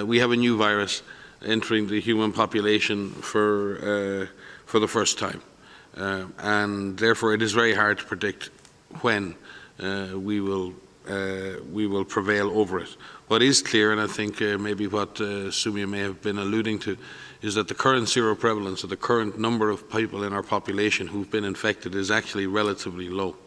we have a new virus entering the human population for the first time. And therefore it is very hard to predict when we will prevail over it. What is clear, and I think maybe what Sumia may have been alluding to, is that the current seroprevalence, or the current number of people in our population who've been infected, is actually relatively low.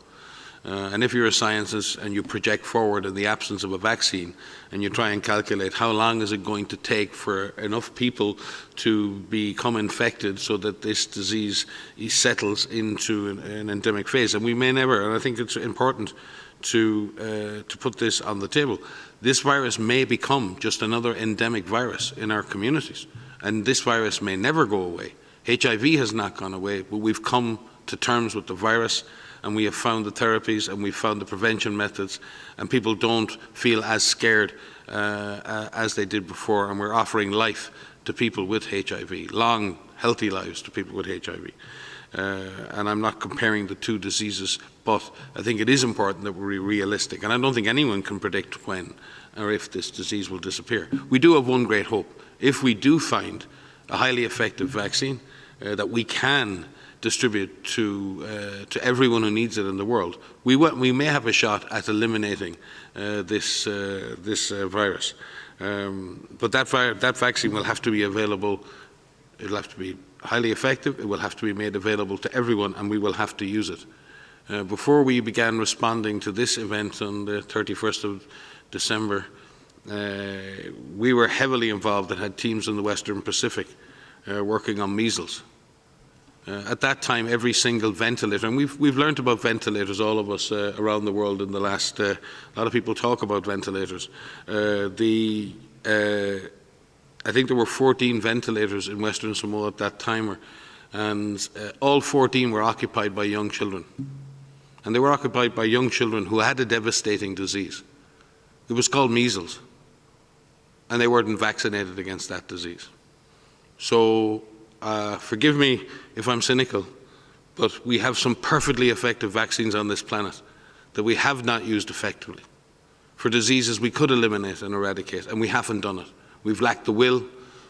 And if you're a scientist and you project forward in the absence of a vaccine and you try and calculate how long is it going to take for enough people to become infected so that this disease settles into an endemic phase, and we may never, and I think it's important to put this on the table. This virus may become just another endemic virus in our communities, and this virus may never go away. HIV has not gone away, but we've come to terms with the virus, and we have found the therapies, and we've found the prevention methods, and people don't feel as scared as they did before, and we're offering life to people with HIV, long, healthy lives to people with HIV. And I'm not comparing the two diseases, but I think it is important that we're realistic, and I don't think anyone can predict when or if this disease will disappear. We do have one great hope. If we do find a highly effective vaccine that we can distribute to everyone who needs it in the world, we may have a shot at eliminating this virus. But that vaccine will have to be available. It will have to be highly effective. It will have to be made available to everyone, and we will have to use it. Before we began responding to this event on the 31st of December, we were heavily involved and had teams in the Western Pacific working on measles. At that time, every single ventilator, and we've learned about ventilators, all of us around the world in the last, a lot of people talk about ventilators. I think there were 14 ventilators in Western Samoa at that time, and all 14 were occupied by young children. And they were occupied by young children who had a devastating disease. It was called measles, and they weren't vaccinated against that disease. So forgive me if I'm cynical, but we have some perfectly effective vaccines on this planet that we have not used effectively for diseases we could eliminate and eradicate, and we haven't done it. We've lacked the will,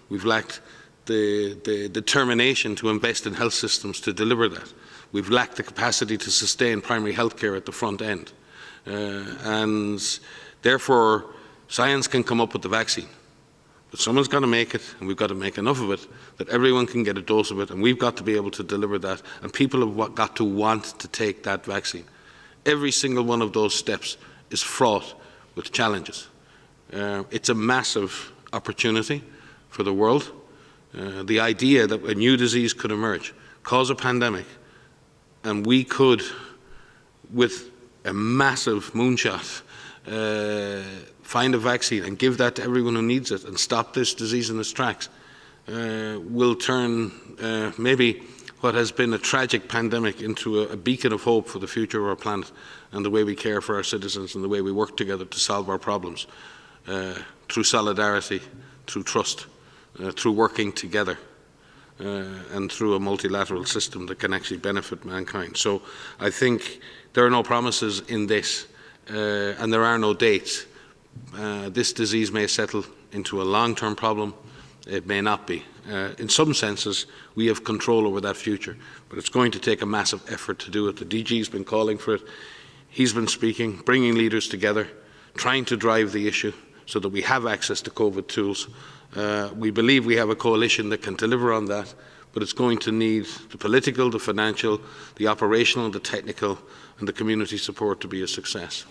we've lacked the determination to invest in health systems to deliver that. We've lacked the capacity to sustain primary health care at the front end. And therefore, science can come up with the vaccine. But someone's got to make it, and we've got to make enough of it that everyone can get a dose of it, and we've got to be able to deliver that, and people have got to want to take that vaccine. Every single one of those steps is fraught with challenges. It's a massive opportunity for the world. The idea that a new disease could emerge, cause a pandemic, and we could, with a massive moonshot, find a vaccine and give that to everyone who needs it and stop this disease in its tracks, will turn maybe what has been a tragic pandemic into a beacon of hope for the future of our planet and the way we care for our citizens and the way we work together to solve our problems through solidarity, through trust, through working together, and through a multilateral system that can actually benefit mankind. So I think there are no promises in this, and there are no dates. This disease may settle into a long-term problem. It may not be. In some senses, we have control over that future, but it's going to take a massive effort to do it. The DG's been calling for it. He's been speaking, bringing leaders together, trying to drive the issue so that we have access to COVID tools. We believe we have a coalition that can deliver on that, but it's going to need the political, the financial, the operational, the technical, and the community support to be a success.